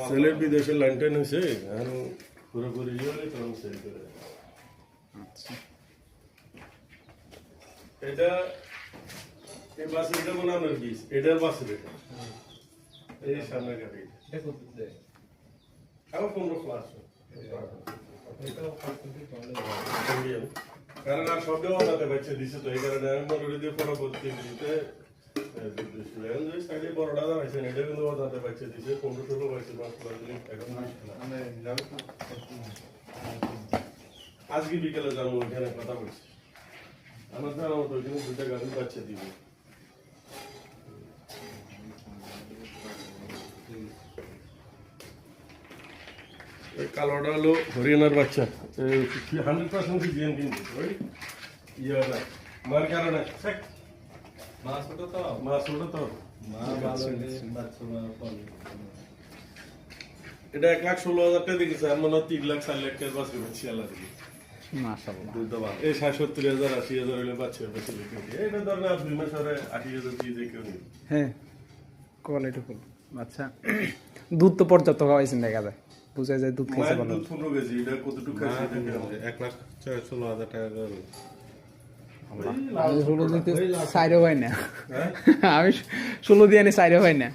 সেলের বিদেশের লাইন টাইন হয়েছে এখন পুরোপুরি ইয়ে হলে তখন সেল করে। আচ্ছা এটা এই বাসের এটা মনে হয় বীজ এটার বাসের এটা এই সামনে গাড়ি আমার 15 ক্লাস কারণ আর শব্দ বানাতে পারছে দিছে তো এই কারণে আমি মনে দিয়ে ফটো করতে দিতে সাইডে বড়টা দাঁড়াইছে এটা কিন্তু বানাতে পারছে দিছে 15-16 পাইছে 5 ক্লাস এখন আজকে বিকেলে যাবো ওইখানে কথা বলছি আমার জানা মতো ওইখানে 2টা গাড়ি বাচ্চা দিবে কালোটা হলো হরিয়ানার বাচ্চা 100% জিএম কিন্তু ওই ইয়াটা মার কারণে মাছ ওটা তো মাছ ওটা তো এটা 1,16,000 টাকা দিয়েছে আর মনে হয় 3,00,000-4,00,000 টাকার বাচ্চা বেশি আলাদা মাশাআল্লাহ দুধ দাম এই 70,000 80,000 হলে বাচ্চা বেশি লিখে এটা ধরেন আর 2 মাস পরে 80,000 দিয়ে যে কেউ নেই হ্যাঁ কোয়ালিটি ফুল আচ্ছা দুধ তো পর্যাপ্ত খাওয়াইছেন দেখা যায় বুঝা যায় দুধ খাইছে ভালো দুধ 15 কেজি এটা কতটুকু খাইছে দেখে 1,16,000 টাকা করে আমি 16 দিতে চাইরও হয় না আমি 16 দিয়ে আনি চাইরও হয় না